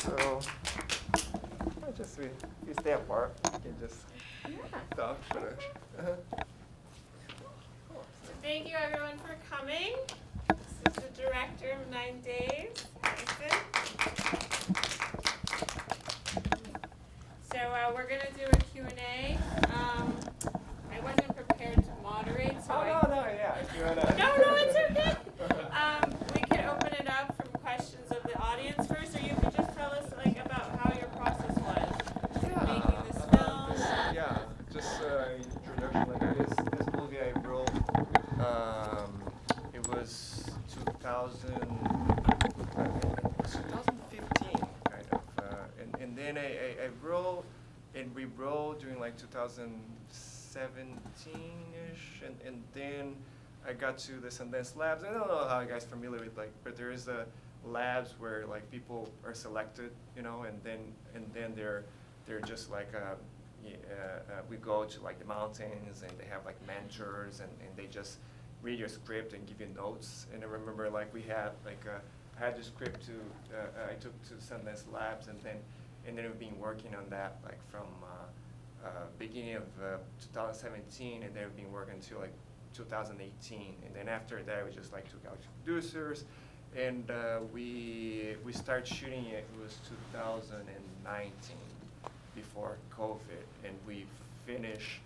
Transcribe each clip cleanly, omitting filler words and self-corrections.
So we stay apart. We can just talk. So thank you everyone for coming. This is the director of 9 Days, Edson. So we're going to do a Q&A. I wasn't prepared to moderate, so If you wanna. No, it's okay. We can open it up from questions of the audience first, or you could just tell us about how your process was making this film. Just introduction. Like this movie I wrote. It was 2015 kind of, and then I wrote and rewrote during like 2017-ish, and then I got to the Sundance Labs. I don't know how you guys are familiar with but there is a labs where like people are selected, and then they're just like we go to like the mountains and they have like mentors and they just read your script and give you notes. And I remember like we had like I had the script I took to Sundance Labs and then we've been working on that like from beginning of 2017 and then we've been working until like 2018, and then after that we just like took out producers and we started shooting it. It was 2019 before COVID, and we finished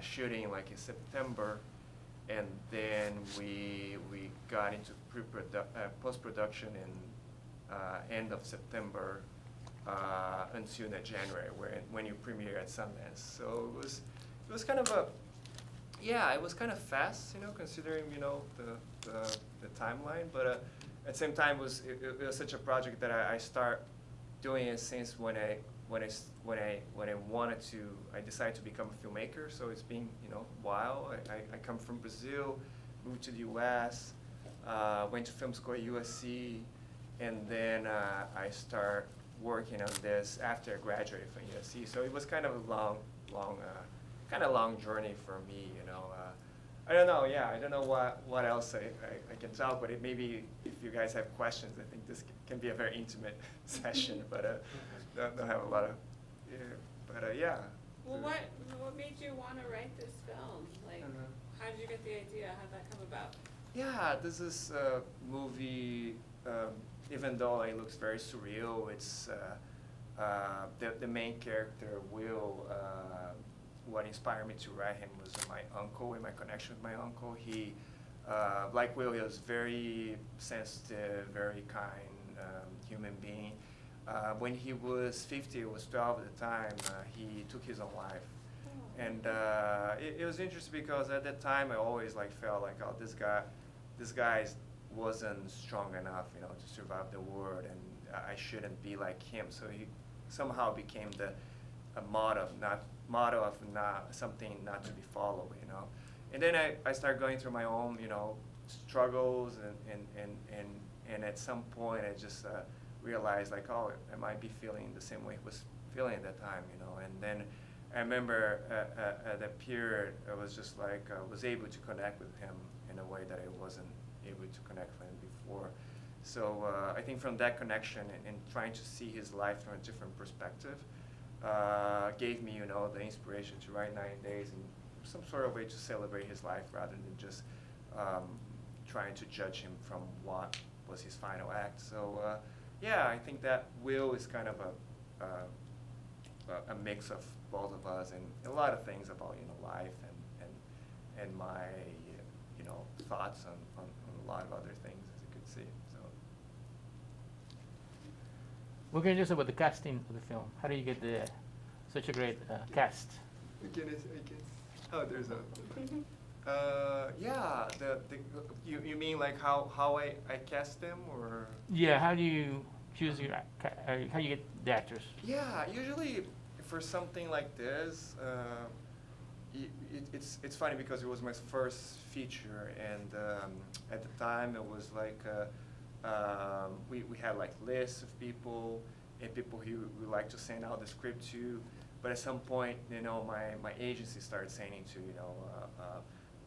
shooting like in September, and then we got into post-production in end of September until January when you premiere at Sundance. So it was kind of it was kind of fast, considering the timeline. But at the same time, it was such a project that I start doing it since when I decided to become a filmmaker. So it's been a while. I come from Brazil, moved to the U.S., went to film school at USC, and then I start working on this after I graduated from USC. So it was kind of a long journey for me, I don't know, I don't know what else I can talk, but maybe if you guys have questions, I think this can be a very intimate session, but don't have a lot of, Well, what made you want to write this film? Like, how did you get the idea? How did that come about? Yeah, this is a movie, even though it looks very surreal, it's the main character, Will, what inspired me to write him was my uncle and my connection with my uncle. He, like Will, he was very sensitive, very kind human being. When he was 50, he was 12 at the time, he took his own life. And it was interesting because at that time I always felt like, oh, this guy wasn't strong enough, to survive the war, and I shouldn't be like him. So he somehow became a model of something not to be followed, And then I started going through my own, struggles, and at some point I just realized like, oh, I might be feeling the same way he was feeling at that time, And then I remember at that period, I was just like, was able to connect with him in a way that I wasn't able to connect with him before. So I think from that connection and trying to see his life from a different perspective, gave me, the inspiration to write 9 Days and some sort of way to celebrate his life rather than just trying to judge him from what was his final act. So I think that Will is kind of a mix of both of us and a lot of things about life and my thoughts on a lot of other things, as you could see. So. We're going to talk about the casting of the film. How do you get such a great cast? Oh, there's you mean like how I cast them, or? Yeah, how do you choose how you get the actors? Yeah, usually for something like this, it's funny because it was my first feature, and at the time it was like we had like lists of people and people who we like to send out the script to, but at some point my agency started sending to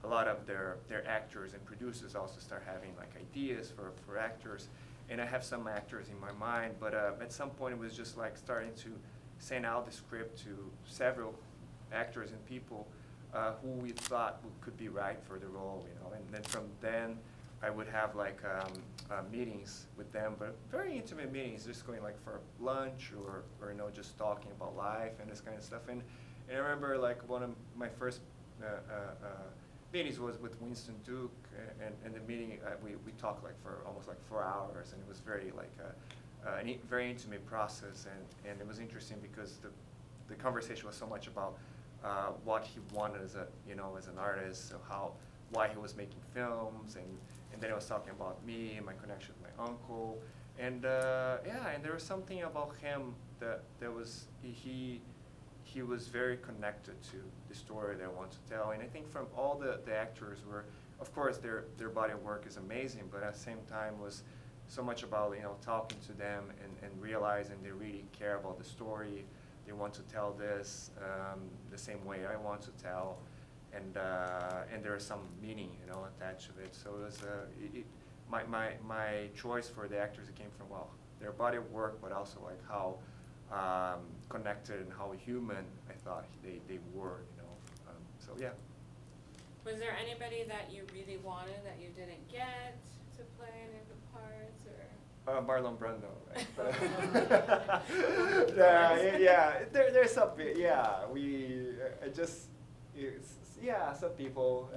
a lot of their actors, and producers also start having like ideas for actors, and I have some actors in my mind, but at some point it was just like starting to send out the script to several actors and people who we thought could be right for the role, you know. And then from then, I would have like meetings with them, but very intimate meetings, just going like for lunch or you know, just talking about life and this kind of stuff. And I remember like one of my first meetings was with Winston Duke, and the meeting we talked like for almost like 4 hours, and it was very like a very intimate process, and it was interesting because the conversation was so much about what he wanted as a, you know, as an artist, so why he was making films, and then I was talking about me and my connection with my uncle, and yeah, and there was something about him that was he was very connected to the story that I want to tell, and I think from all the actors were, of course, their body of work is amazing, but at the same time was so much about, you know, talking to them and realizing they really care about the story. They want to tell this the same way I want to tell, and there is some meaning, you know, attached to it. So it was my choice for the actors, it came from, well, their body of work, but also like how connected and how human I thought they were, you know. So yeah. Was there anybody that you really wanted that you didn't get to play any of the parts, or? Marlon Brando, right? yeah. There's some, yeah. Some people.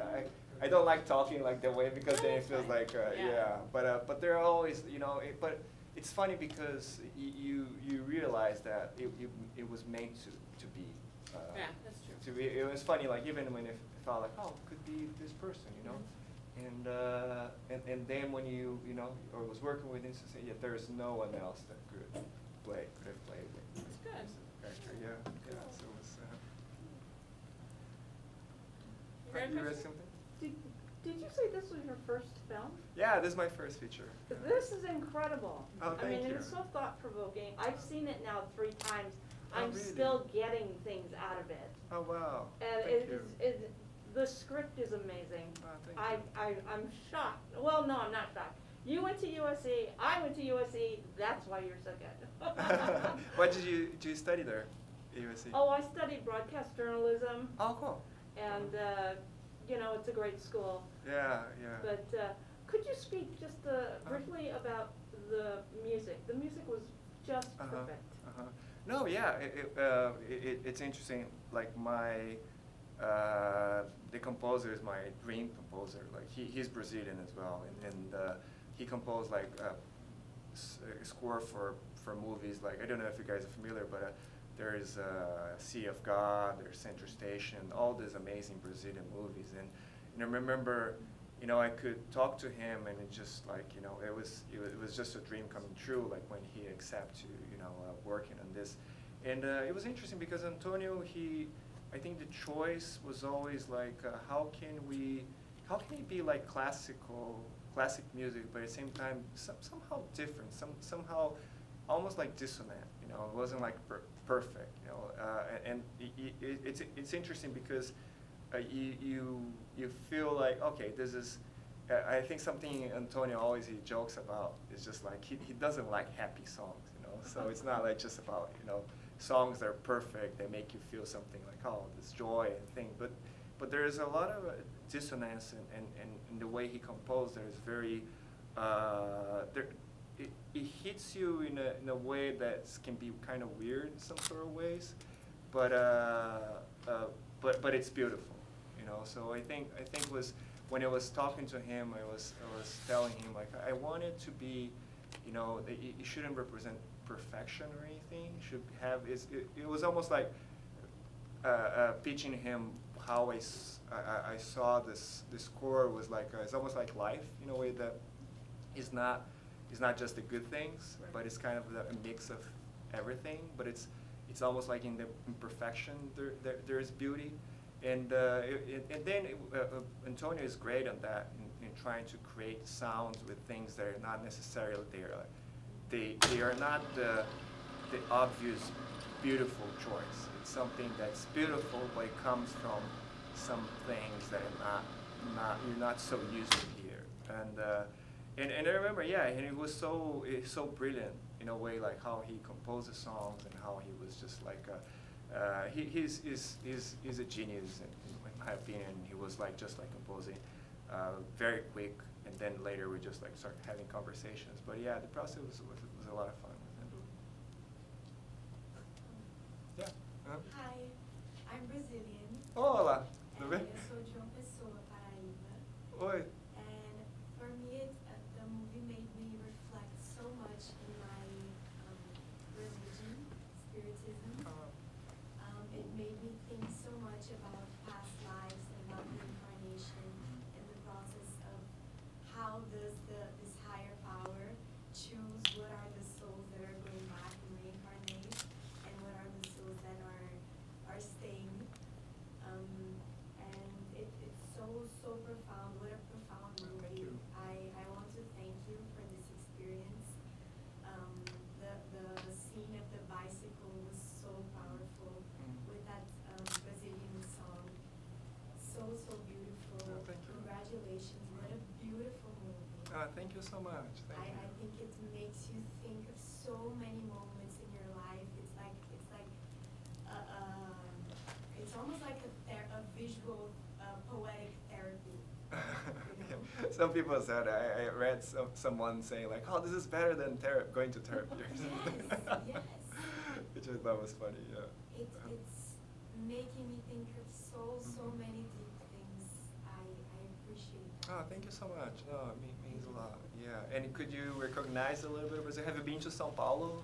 I don't like talking like that way because then it feels like, yeah. But they're always, you know. But it's funny because you realize that it was meant to be. Yeah, that's true. To be, it was funny, like even when it felt like, oh, it could be this person, you know. And then when you know, or was working with him, to say, yeah, there's no one else that could have played with That's good. this character. Yeah. So it was. Very You read good. something? Did you say this was your first film? Yeah, this is my first feature. Yeah. This is incredible. Oh, I thank mean, you. it's so thought-provoking. I've seen it now 3 times. Oh, I'm really? still getting things out of it. Oh wow. And Thank you. the script is amazing. Oh, thank you. I'm shocked. Well, no, I'm not shocked. You went to USC, I went to USC, that's why you're so good. What did you study there at USC? Oh, I studied broadcast journalism, Oh, cool. and, you know, it's a great school. Yeah. But could you speak just briefly about the music? The music was just perfect. No, yeah, it's interesting. Like the composer is my dream composer. Like he's Brazilian as well, and he composed like a score for movies. Like I don't know if you guys are familiar, but there is Sea of God, there's Central Station, all these amazing Brazilian movies, and I remember, you know, I could talk to him, and it just like, you know, it was just a dream coming true. Like when he accepted to, you know, working on this, and it was interesting because Antonio, I think the choice was always like, how can it be like classic music, but at the same time somehow different, somehow almost like dissonant. You know, it wasn't like perfect. You know, and it's interesting because. You feel like, okay, this is, I think something Antonio always he jokes about is just like he doesn't like happy songs, you know. So it's not like just about, you know, songs that are perfect, that make you feel something like, oh, this joy and thing. But there is a lot of dissonance in the way he composed. There is very it hits you in a way that can be kind of weird in some sort of ways, but it's beautiful. You know, so I think was when I was talking to him, I was telling him like I want it to be, you know, it shouldn't represent perfection or anything. It should have it was almost like pitching him how I saw this score was like it's almost like life in a way that is not just the good things, right, but it's kind of a mix of everything. But it's almost like in the imperfection there is beauty. And then Antonio is great on that in trying to create sounds with things that are not necessarily there. They are not the obvious beautiful choice. It's something that's beautiful, but it comes from some things that are not you're not so used to here. And I remember, yeah, and it was so brilliant in a way, like how he composed the songs and how he was just like he's a genius in my opinion. He was like just like composing very quick, and then later we just like started having conversations. But yeah, the process was a lot of fun with him. Yeah. Hi, I'm Brazilian. Olá, tudo bem? Eu sou de uma pessoa, Paraíba. Oi. And for me, the movie made me reflect so much in my religion, spiritism. It made me think so much about past lives and about reincarnation and the process of how does this higher power choose what are the souls that are going back and reincarnate and what are the souls that are staying. And it's so profound. What a profound movie. Thank you. I want to thank you for this experience. The scene of the bicycle was so powerful with that Brazilian song. So beautiful. Oh, thank you. Congratulations. What a beautiful movie. Thank you so much. Thank you. I think it makes you think of so many moments in your life. It's like it's almost like a visual poetic therapy. You know? Yeah. Some people said, I read someone saying like, oh, this is better than going to therapy or something. Yes. Which I thought was funny, yeah. It's making me think of so many deep things. I appreciate that. Oh, thank you so much. No, it means a lot. Yeah. And could you recognize a little bit of Brazil? Have you been to São Paulo?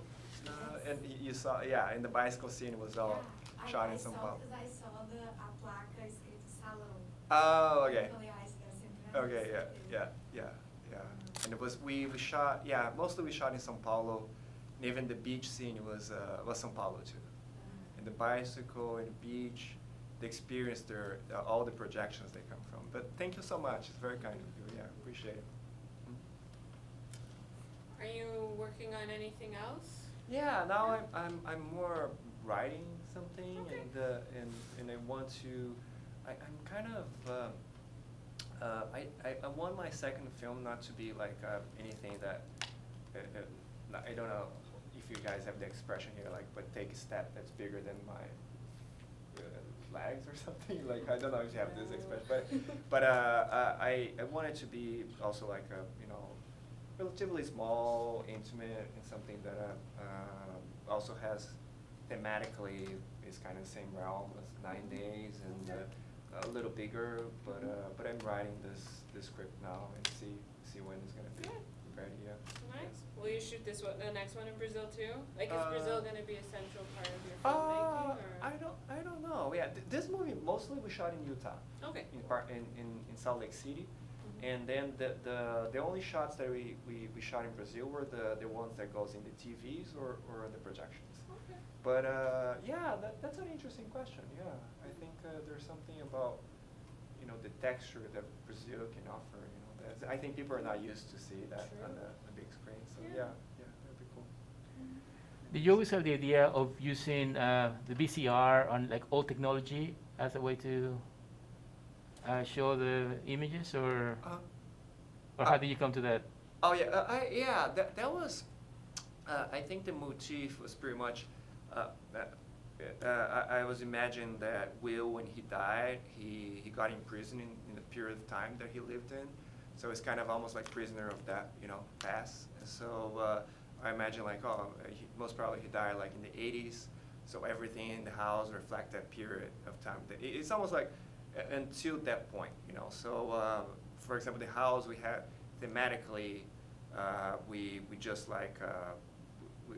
And you saw, yeah, and the bicycle scene was all shot in São Paulo. Because I saw a placa escrito salão. Oh, okay. Eu falei, ah, esse deve ser um grande Okay, certeza. yeah. And it was we shot, yeah, mostly we shot in São Paulo. And even the beach scene was São Paulo too. And the bicycle and the beach, the experience there, all the projections they come from. But thank you so much. It's very kind of you. Yeah, appreciate it. Are you working on anything else? Yeah, now I'm more writing something, Okay. and I want to. I'm kind of. I want my second film not to be like anything that. I don't know if you guys have the expression here, like, but take a step that's bigger than my legs or something. Like, I don't know if you have this expression, but I want it to be also like a, you know, relatively small, intimate, and something that also has thematically is kind of the same realm as 9 Days and a little bigger. But I'm writing this script now and see when it's gonna be ready. Yeah. Nice. Will you shoot the next one in Brazil too? Like, is Brazil going to be a central part of your filmmaking? Or? I don't know. Yeah, this movie mostly we shot in Utah. Okay. In Salt Lake City. And then the only shots that we shot in Brazil were the ones that goes in the TVs or the projections. Okay. But yeah, that's an interesting question. Yeah, I think there's something about, you know, the texture that Brazil can offer. You know, I think people are not used to see that True. on the big screen. So Yeah. yeah, that'd be cool. Did you always have the idea of using the VCR on like old technology as a way to show the images, or how did you come to that? Oh yeah, that was. I think the motif was pretty much. I was imagining that Will, when he died, he got imprisoned in the period of time that he lived in, so it's kind of almost like prisoner of that, you know, past. And so I imagine like, most probably he died like in the 80s, so everything in the house reflect that period of time. It's almost like until that point, you know. So for example, the house we had thematically, we just like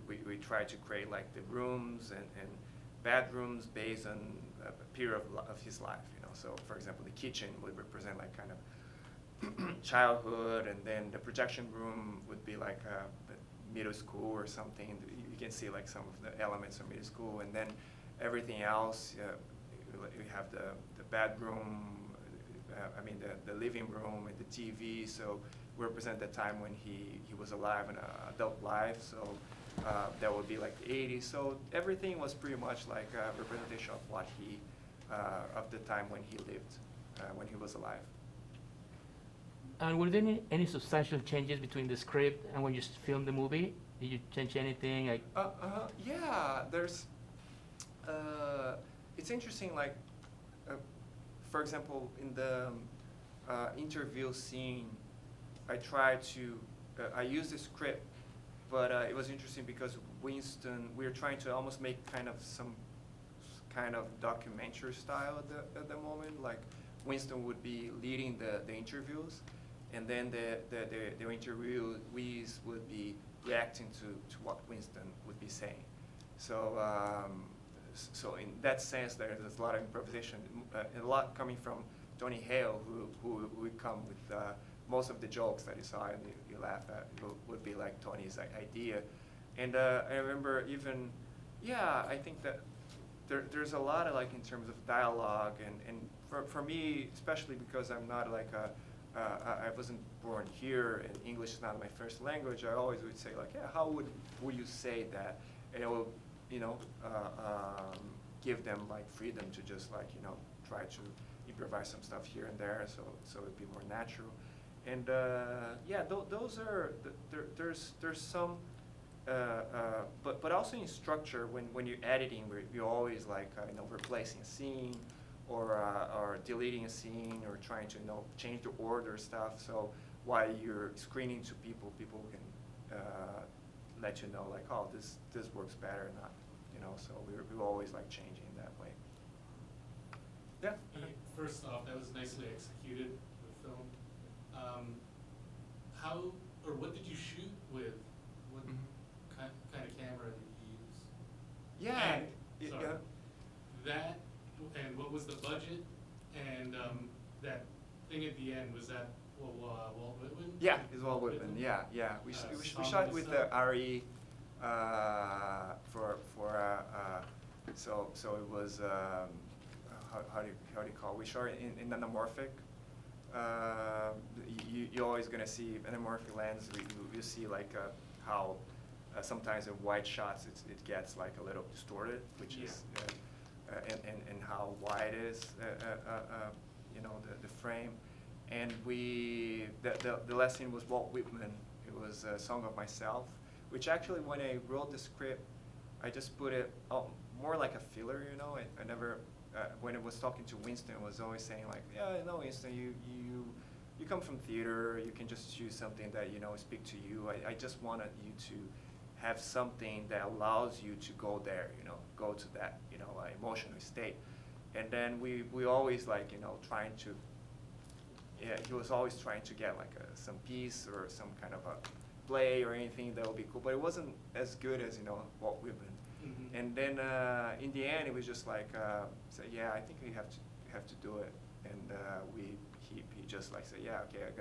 we tried to create like the rooms and bedrooms based on a period of his life, you know. So for example, the kitchen would represent like kind of childhood, and then the projection room would be like middle school or something. You can see like some of the elements of middle school, and then everything else, we have the bedroom, I mean the living room and the TV. So we represent the time when he was alive in adult life. So that would be like the 80s. So everything was pretty much like a representation of what of the time when he lived, when he was alive. And were there any substantial changes between the script and when you filmed the movie? Did you change anything? Like, Yeah, there's. It's interesting. Like, for example, in the interview scene, I tried to. I used the script, but it was interesting because Winston. We were trying to almost make kind of some kind of documentary style at the moment. Like, Winston would be leading the interviews, and then the interviewees would be reacting to what Winston would be saying. So so in that sense, there's a lot of improvisation, a lot coming from Tony Hale, who would come with most of the jokes that you saw and you laugh at would be like Tony's idea. And I remember even, yeah, I think that there's a lot of, like, in terms of dialogue and for me, especially because I'm not like I wasn't born here and English is not my first language, I always would say, like, yeah, how would you say that? And it will, give them, like, freedom to just, like, try to improvise some stuff here and there, so it'd be more natural. And yeah, those are there's some, but also in structure when you're editing, you're always like replacing a scene or deleting a scene or trying to change the order stuff. So while you're screening to people can let you know, like, oh, this works better, not, so we're always like changing that way. Yeah. First off, that was nicely executed, the film. How or what did you shoot with? What kind of camera did you use? Yeah. And, sorry, that, and what was the budget? And that thing at the end, was that Walt Whitman? Yeah, it's Walt Whitman. Yeah. We shot with the RE so it was how do you call it? We shot in anamorphic. You're always gonna see anamorphic lens. You see like how sometimes in wide shots it gets like a little distorted, which is and how wide is the frame. And the last scene was Walt Whitman. It was a Song of Myself, which actually when I wrote the script, I just put it more like a filler. I never. When I was talking to Winston, I was always saying, like, yeah, no, Winston, you come from theater, you can just choose something that speak to you. I just wanted you to have something that allows you to go there, go to that emotional state. And then we always like trying to. Yeah, he was always trying to get like some piece or some kind of a play or anything that would be cool, but it wasn't as good as Walt Whitman. Mm-hmm. And then in the end, it was just like say, yeah, I think we have to do it. And he just like said, yeah, okay, I'm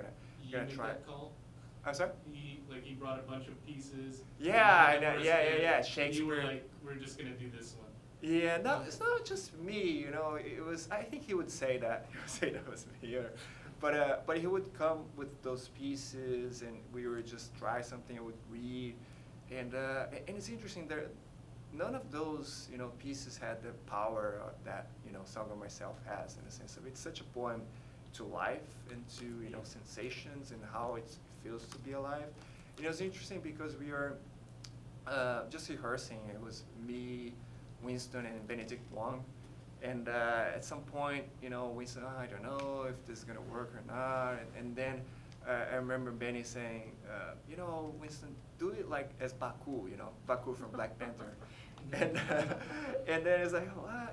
gonna try. That call? I'm sorry. He brought a bunch of pieces. Yeah, yeah. Shakespeare. And you were like, we're just gonna do this one. Yeah, no, it's not just me. It was. I think he would say that. He would say that was me. But he would come with those pieces, and we would just try something. I would read, and it's interesting. None of those pieces had the power that Song of Myself has, in a sense of it's such a poem to life and to sensations and how it feels to be alive. It was interesting because we were just rehearsing. It was me, Winston, and Benedict Wong. And at some point, Winston, I don't know if this is going to work or not. And then I remember Benny saying, Winston, do it like as Baku, Baku from Black Panther. And then it's like,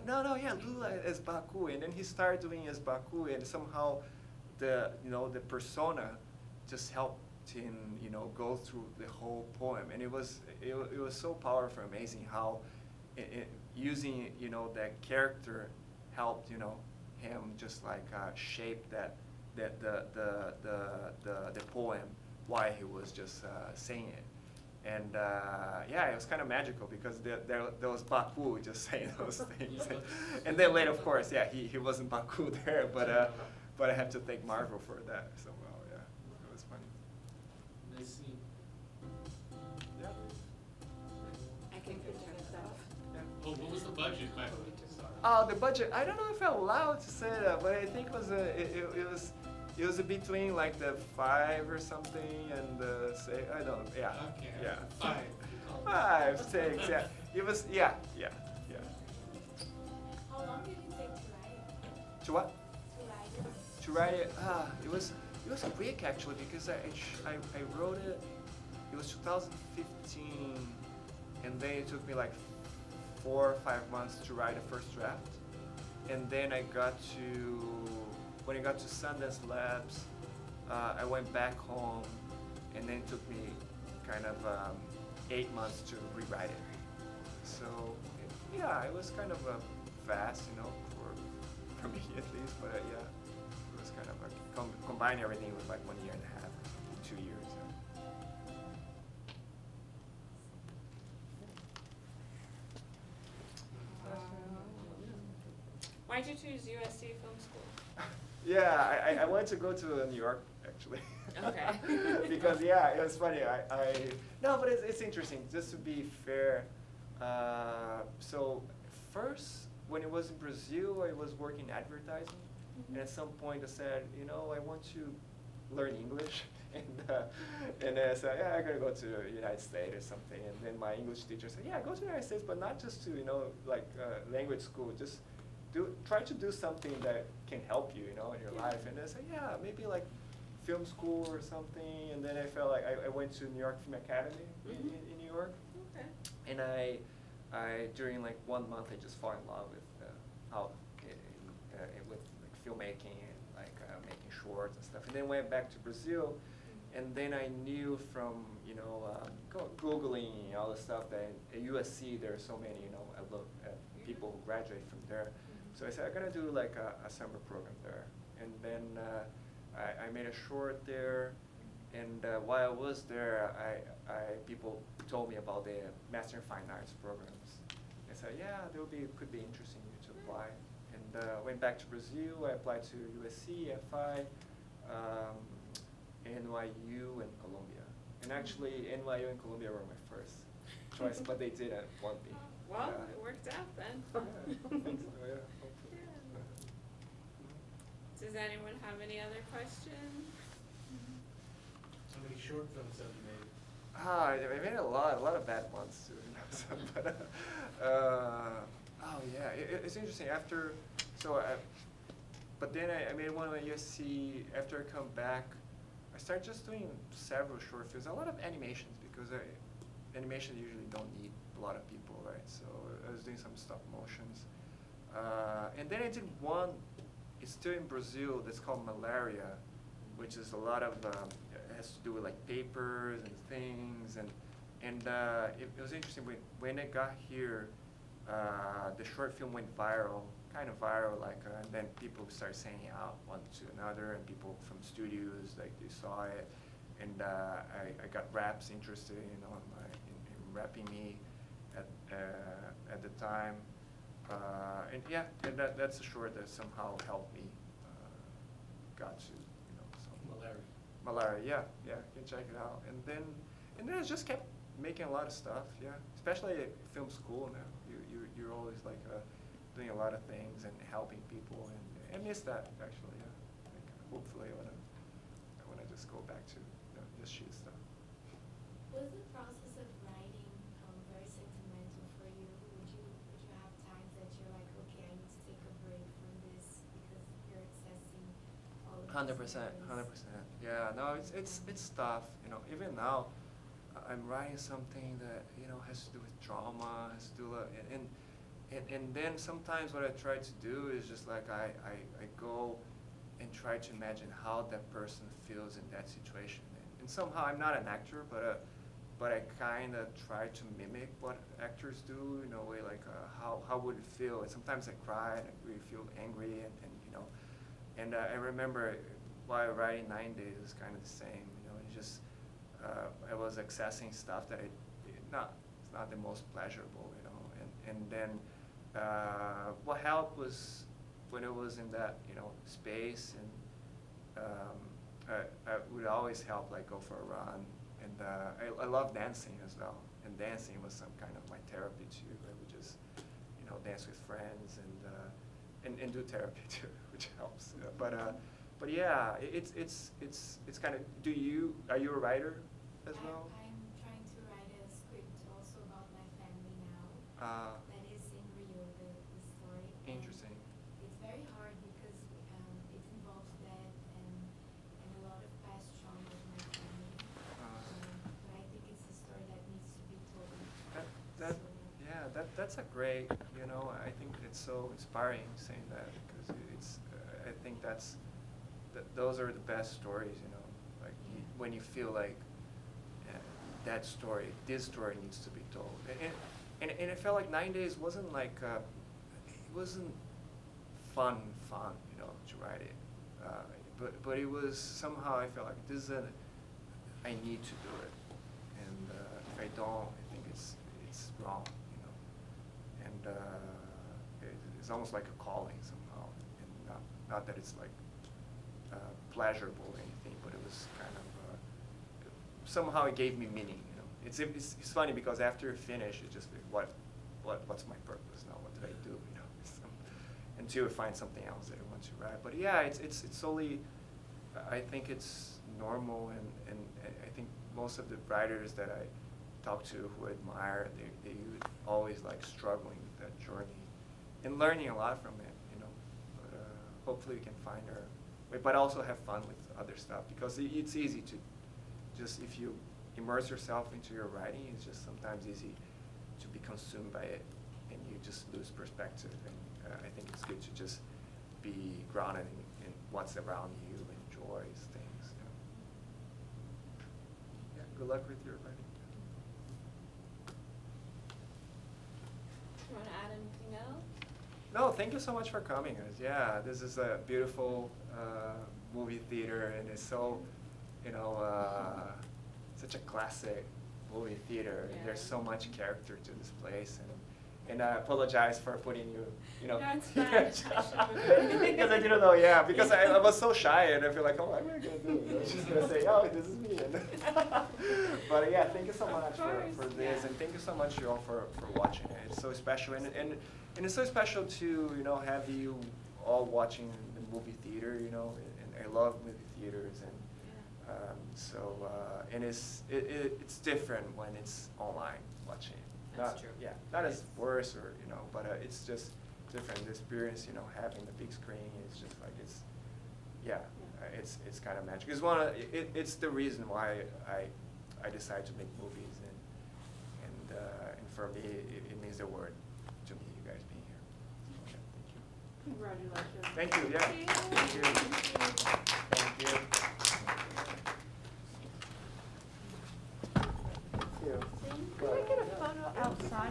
no, yeah, do it as Baku. And then he started doing as Baku, and somehow the persona just helped him, go through the whole poem. And it was so powerful, amazing how using that character helped him just like shape the poem while he was just saying it. And yeah, it was kind of magical because there was Baku just saying those things. And then later, of course, yeah, he wasn't Baku there, but I have to thank Marvel for that somehow. Yeah, it was funny. Nice scene. Yeah. I can project stuff. Oh, what was the budget, by the way? The budget. I don't know if I'm allowed to say that, but I think it was It was between like the 5 or something and the 6. I don't know. Yeah. Okay. Yeah. 5. 5, 6. Yeah. It was. Yeah. Yeah. Yeah. How long did it take to write it? To what? To write it? To write it. It was quick actually because I wrote it. It was 2015, and then it took me like 4 or 5 months to write the first draft, and then when I got to Sundance Labs, I went back home, and then it took me kind of 8 months to rewrite it. So yeah, it was kind of fast, for me at least. But yeah, it was kind of combine everything with like 1 year and a half, 2 years. Why'd you choose USC Film School? Yeah, I wanted to go to New York actually. Okay. Because yeah, it was funny. No, but it's interesting. Just to be fair, so first when it was in Brazil, I was working advertising, and at some point I said, I want to learn English, and I said, yeah, I'm gonna go to the United States or something. And then my English teacher said, yeah, go to the United States, but not just to language school, just try to do something that can help you, in your life. And I said, yeah, maybe like film school or something. And then I felt like I went to New York Film Academy in New York. Okay. And I during like 1 month, I just fall in love with with like filmmaking and like making shorts and stuff. And then went back to Brazil, and then I knew from Googling all the stuff that at USC there are so many people who graduate from there. So I said, I'm gonna do like a summer program there. And then I made a short there, and while I was there, people told me about the Master in Fine Arts programs. I said, yeah, could be interesting to apply. And went back to Brazil. I applied to USC, FI, NYU, and Columbia. And actually, NYU and Columbia were my first choice, but they didn't want me. Well, it worked out then. Yeah. Does anyone have any other questions? How many short films have you made? I made a lot of bad ones too. But it's interesting. But then I made one at USC. After I come back, I started just doing several short films. A lot of animations because animation usually don't need a lot of people, right? So I was doing some stop motions, and then I did one. It's still in Brazil. That's called Malaria, which is a lot of it has to do with like papers and things, and it was interesting when it got here. The short film went viral, kind of viral, and then people started sending out one to another, and people from studios they saw it, and I got raps interested, in rapping me at the time. And that's a short that somehow helped me got to Malaria. Yeah, you can check it out. And then I just kept making a lot of stuff. Yeah, especially at film school now. You're always like doing a lot of things and helping people, and I miss that actually. Yeah, like, hopefully I wanna just go back to just shoot stuff. Was the process of writing very sentimental for you? Would you have times that you're like, okay, I need to take a break from this because you're accessing all of 100%, these feelings? 100%. Yeah, no, it's tough. Even now, I'm writing something that has to do with trauma, has to do and then sometimes what I try to do is just like I go and try to imagine how that person feels in that situation. And somehow I'm not an actor, but I kind of try to mimic what actors do in a way, like how would it feel? And sometimes I cry and I really feel angry, and I remember while writing 9 Days is kind of the same. It's just I was accessing stuff that it's not the most pleasurable, and then what helped was when it was in that space, and I would always help like go for a run, and I love dancing as well, and dancing was some kind of my therapy too. I would just dance with friends and do therapy too, which helps. But but yeah, it's kind of. Are you a writer as well? I'm trying to write a script also about my family now. That is in Rio, the story. And Interesting. it's very hard because it involves that and a lot of past trauma of my family. But I think it's a story that needs to be told. That So- yeah, that's a great, I think it's so inspiring saying that, because I think those are the best stories, like when you feel like this story needs to be told. And it felt like 9 Days wasn't like, it wasn't fun, to write it. But it was somehow, I felt like I need to do it. And if I don't, I think it's wrong, And it's almost like a calling somehow. And not that it's like pleasurable or anything, but it was kind of, somehow it gave me meaning, It's funny because after you finish, it's just like, what's my purpose now? What did I do, until you find something else that you want to write. But yeah, it's solely, I think it's normal, and I think most of the writers that I talk to who admire, they always like struggling with that journey and learning a lot from it, But hopefully we can find our way, but also have fun with other stuff, because it's easy to just, if you immerse yourself into your writing, it's just sometimes easy to be consumed by it, and you just lose perspective. And I think it's good to just be grounded in what's around you, enjoys things. Yeah, good luck with your writing. You want to add anything else? No, thank you so much for coming, guys. Yeah, this is a beautiful movie theater, and it's so, such a classic movie theater. And there's so much character to this place, and I apologize for putting you, No, it's fine. I should've- because I didn't know. Yeah, because I was so shy, and I feel like, what am I gonna do? I was just gonna say, oh, this is me. But yeah, thank you so much for this, and thank you so much, you all, for watching it. It's so special, and it's so special to have you all watching the movie theater, and I love movie theaters, and and it's different when it's online watching. That's true. Yeah, not as worse, or but it's just different. The experience, having the big screen is just like it's kind of magic. It's the reason why I decided to make movies, and for me it means the world to me, you guys being here. So, yeah, thank you. Congratulations. Thank you. Yeah. Thank you. Thank you. Thank you.